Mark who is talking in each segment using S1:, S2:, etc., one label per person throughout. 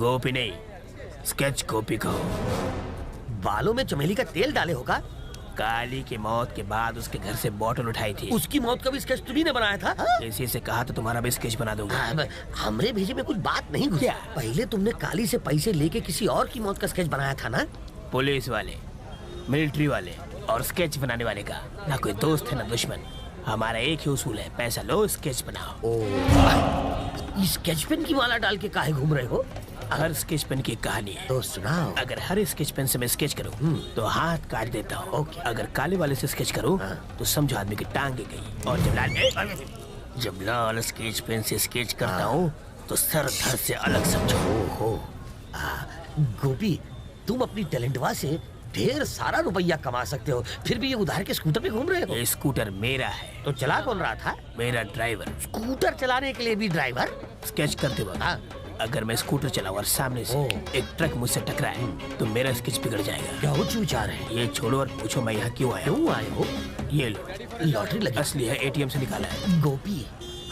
S1: गोपी नहीं, स्केच गोपी कहो।
S2: बालों में चमेली का तेल डाले होगा।
S1: काली की मौत के बाद उसके घर से बोतल उठाई थी।
S2: उसकी मौत का भी स्केच तुम्ही ने बनाया था?
S1: इसी से कहा तो तुम्हारा भी स्केच बना दूंगा।
S2: हमरे भेजे में कुछ बात नहीं घुसी। पहले तुमने काली से पैसे लेके किसी और की मौत का स्केच बनाया था ना?
S1: पुलिस वाले, मिलिट्री वाले और स्केच बनाने वाले का ना कोई दोस्त है ना दुश्मन। हमारा एक ही उसूल है, पैसा लो स्केच बनाओ।
S2: स्केच पेन की माला डाल के काहे घूम रहे हो?
S1: हर स्केच पेन की कहानी है
S2: तो सुनाओ।
S1: अगर हर स्केच पेन से मैं स्केच करूँ तो हाथ काट देता हूँ। अगर काले वाले से स्केच करूँ तो समझो आदमी की टांगे गई। और जब लाल स्केच पेन से स्केच करता हूँ तो सर धड़ से अलग समझो।
S2: गोपी, तुम अपनी टैलेंटवा से ढेर सारा रुपया कमा सकते हो, फिर भी ये उधार के स्कूटर पे घूम रहे हो।
S1: ये स्कूटर मेरा है।
S2: तो चला कौन रहा था?
S1: मेरा ड्राइवर।
S2: स्कूटर चलाने के लिए भी ड्राइवर?
S1: स्केच करते वक्त अगर मैं स्कूटर चलाऊं और सामने से एक ट्रक मुझसे टकराए तो मेरा स्केच बिगड़ जाएगा।
S2: क्या हो विचार है?
S1: ये छोड़ो और पूछो मैं यहाँ क्यों आया।
S2: क्यों आए हो?
S1: ये लो,
S2: लॉटरी लगी।
S1: असली है, एटीएम से निकाला है।
S2: गोपी,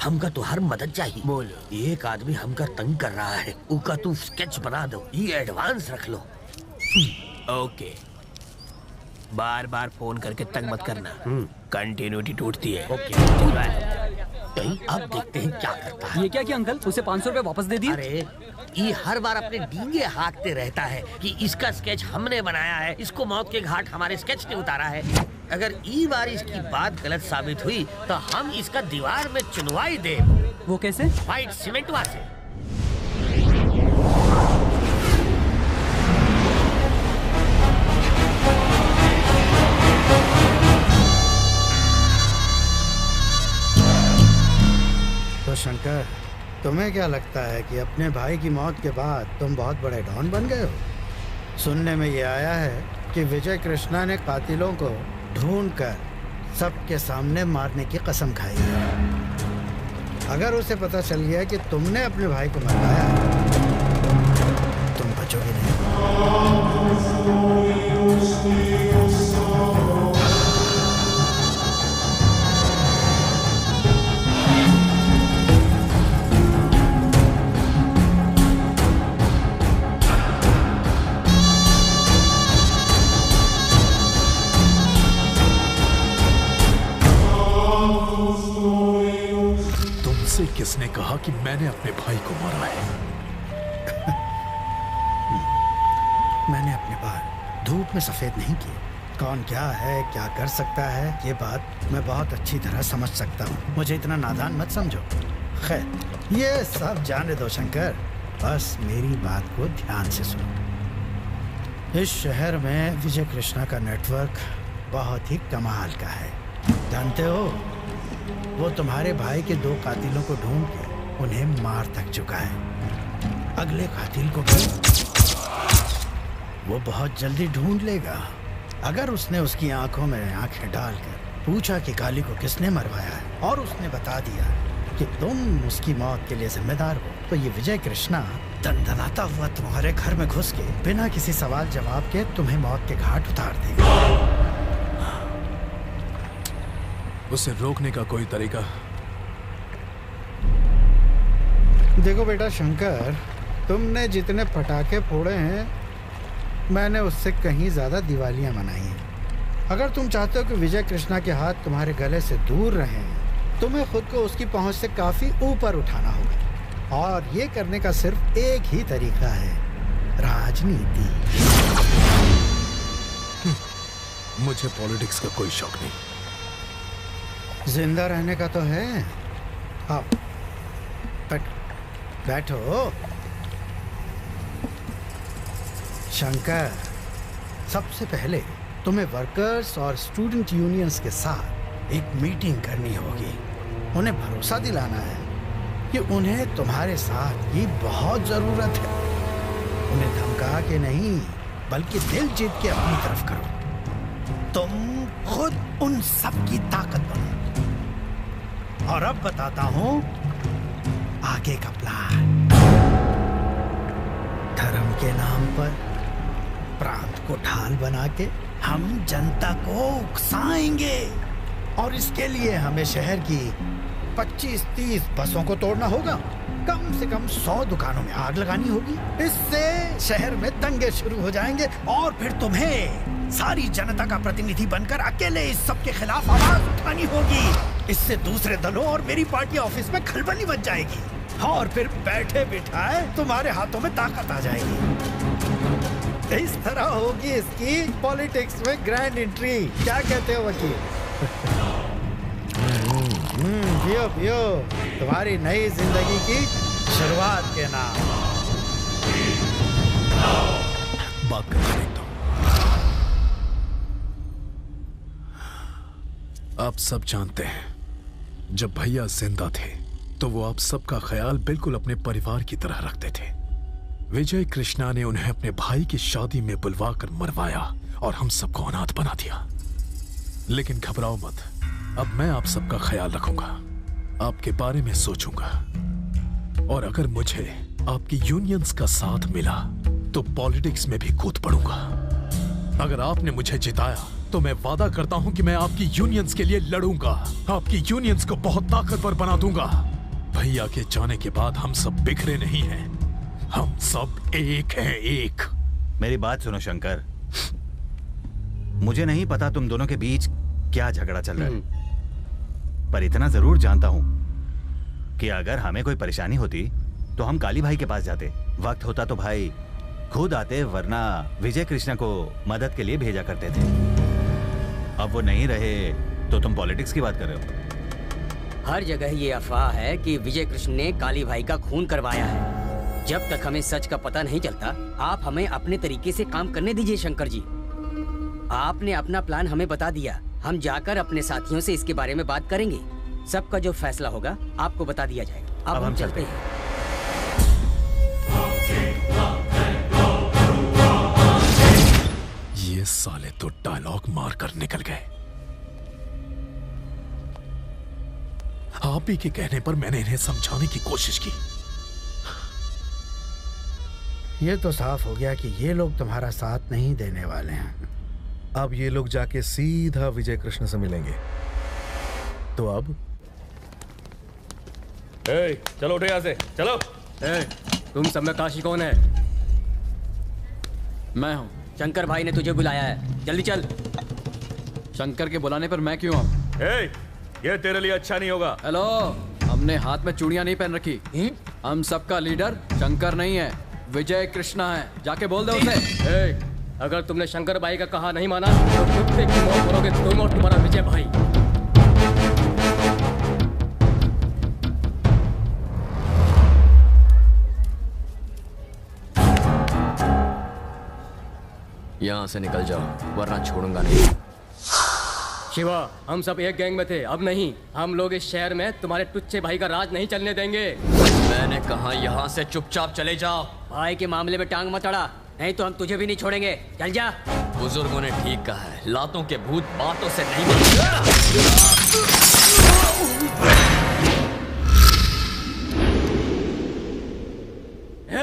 S2: हमका तो हर मदद चाहिए।
S1: बोलो।
S2: एक आदमी हमका तंग कर रहा है, उका तू स्केच बना दो, ये एडवांस रख लो।
S1: ओके, बार बार फोन करके तंग मत करना, कंटिन्यूटी टूटती है।
S2: ओके, अब देखते हैं क्या करता है।
S3: ये क्या किया अंकल? उसे 500 रुपए वापस दे दिए।
S2: अरे ये हर बार अपने डींगे हाँकते रहता है कि इसका स्केच हमने बनाया है, इसको मौत के घाट हमारे स्केच ने उतारा है। अगर ई बार इसकी बात गलत साबित हुई तो हम इसका दीवार में चुनवाई दे।
S3: वो कैसे?
S2: व्हाइट सीमेंटवा से।
S4: तो शंकर, तुम्हें क्या लगता है कि अपने भाई की मौत के बाद तुम बहुत बड़े डॉन बन गए हो? सुनने में ये आया है कि विजय कृष्णा ने कातिलों को ढूंढकर सबके सामने मारने की कसम खाई है। अगर उसे पता चल गया कि तुमने अपने भाई को मरवाया है, तुम बचोगे नहीं।
S5: किसने कहा कि मैंने अपने भाई को मारा है?
S4: मैंने अपने बाल धूप में सफेद नहीं किए। कौन क्या है, क्या कर सकता है, ये बात मैं बहुत अच्छी तरह समझ सकता हूँ। मुझे इतना नादान मत समझो। खैर, ये सब जाने दो शंकर, बस मेरी बात को ध्यान से सुनो। इस शहर में विजय कृष्णा का नेटवर्क बहुत ही कमाल का है। जानते हो, वो तुम्हारे भाई के 2 कातिलों को ढूंढ के उन्हें मार तक चुका है। अगले कातिल को भी वो बहुत जल्दी ढूंढ लेगा। अगर उसने उसकी आंखों में आंखें डालकर पूछा कि काली को किसने मरवाया है और उसने बता दिया कि तुम उसकी मौत के लिए जिम्मेदार हो, तो ये विजय कृष्णा दंदनाता हुआ तुम्हारे घर में घुस के बिना किसी सवाल जवाब के तुम्हें मौत के घाट उतार देगा।
S5: उसे रोकने का कोई तरीका?
S4: देखो बेटा शंकर, तुमने जितने पटाखे फोड़े हैं, मैंने उससे कहीं ज्यादा दिवालियां मनाई हैं। अगर तुम चाहते हो कि विजय कृष्णा के हाथ तुम्हारे गले से दूर रहें, तुम्हें खुद को उसकी पहुंच से काफी ऊपर उठाना होगा। और ये करने का सिर्फ एक ही तरीका है, राजनीति।
S5: मुझे पॉलिटिक्स का कोई शौक नहीं।
S4: जिंदा रहने का तो है। आओ, बैठो। शंकर, सबसे पहले तुम्हें वर्कर्स और स्टूडेंट यूनियंस के साथ एक मीटिंग करनी होगी। उन्हें भरोसा दिलाना है कि उन्हें तुम्हारे साथ की बहुत जरूरत है। उन्हें धमका के नहीं, बल्कि दिल जीत के अपनी तरफ करो। तुम खुद उन सब की ताकत बनो। और अब बताता हूं आगे का प्लान। धर्म के नाम पर प्रांत को ढाल बना के हम जनता को उकसाएंगे, और इसके लिए हमें शहर की 25-30 बसों को तोड़ना होगा, कम से कम 100 दुकानों में आग लगानी होगी। इससे शहर में दंगे शुरू हो जाएंगे और फिर तुम्हें सारी जनता का प्रतिनिधि बनकर अकेले इस सब के खिलाफ आवाज उठानी होगी। इससे दूसरे दलों और मेरी पार्टी ऑफिस में खलबली मच जाएगी और फिर बैठे बिठाए तुम्हारे हाथों में ताकत आ जाएगी। इस तरह होगी इसकी पॉलिटिक्स में ग्रैंड एंट्री। क्या कहते हो वकील? पियो पियो, तुम्हारी नई जिंदगी की शुरुआत के नाम।
S5: बात करके देखता हूं। आप सब जानते हैं, जब भैया जिंदा थे तो वो आप सबका ख्याल बिल्कुल अपने परिवार की तरह रखते थे। विजय कृष्णा ने उन्हें अपने भाई की शादी में बुलवाकर मरवाया और हम सबको अनाथ बना दिया। लेकिन घबराओ मत, अब मैं आप सबका ख्याल रखूंगा, आपके बारे में सोचूंगा, और अगर मुझे आपकी यूनियंस का साथ मिला तो पॉलिटिक्स में भी कूद पड़ूंगा। अगर आपने मुझे जिताया तो मैं वादा करता हूं कि मैं आपकी यूनियंस के लिए लड़ूंगा, आपकी यूनियंस को बहुत ताकतवर बना दूंगा। भैया के जाने के बाद हम सब बिखरे नहीं हैं, हम सब एक हैं, एक।
S6: मेरी बात सुनो शंकर, मुझे नहीं पता तुम दोनों के बीच क्या झगड़ा चल रहा है, पर इतना जरूर जानता हूं कि अगर हमें कोई परेशानी होती तो हम काली भाई के पास जाते, वक्त होता तो भाई खुद आते, वरना विजय कृष्णा को मदद के लिए भेजा करते थे। अब वो नहीं रहे तो तुम पॉलिटिक्स की बात कर रहे हो।
S7: हर जगह ये अफवाह है कि विजय कृष्ण ने काली भाई का खून करवाया है। जब तक हमें सच का पता नहीं चलता, आप हमें अपने तरीके से काम करने दीजिए शंकर जी। आपने अपना प्लान हमें बता दिया, हम जाकर अपने साथियों से इसके बारे में बात करेंगे। सबका जो फैसला होगा आपको बता दिया जाएगा। अब हम चलते हैं।
S5: ये साले तो डायलॉग मार कर निकल गए। आप ही के कहने पर मैंने इन्हें समझाने की कोशिश की।
S4: ये तो साफ हो गया कि ये लोग तुम्हारा साथ नहीं देने वाले हैं।
S8: अब ये लोग जाके सीधा विजय कृष्ण से मिलेंगे। तो अब
S9: चलो उठो यहाँ से, चलो।
S7: तुम सब में काशी कौन है?
S3: मैं हूँ।
S7: शंकर भाई ने तुझे बुलाया है, जल्दी चल।
S3: शंकर के बुलाने पर मैं क्यों आऊँ?
S9: ये तेरे लिए अच्छा नहीं होगा।
S3: हेलो, हमने हाथ में चूड़ियां नहीं पहन रखी। हम सबका लीडर शंकर नहीं है, विजय कृष्णा है। जाके बोल दो उसे।
S7: अगर तुमने शंकर भाई का कहा नहीं माना तो कुत्ते की मौत करोगे तुम और तुम्हारा विजय भाई।
S10: यहाँ से निकल जाओ वरना छोड़ूंगा नहीं।
S7: शिवा, हम सब एक गैंग में थे, अब नहीं। हम लोग इस शहर में तुम्हारे टुच्चे भाई का राज नहीं चलने देंगे।
S10: मैंने कहा यहाँ से चुपचाप चले जाओ।
S7: भाई के मामले में टांग मत अड़ा, नहीं तो हम तुझे भी नहीं छोड़ेंगे। चल जा।
S10: बुजुर्गों ने ठीक कहा है, लातों के भूत बातों से नहीं बनते।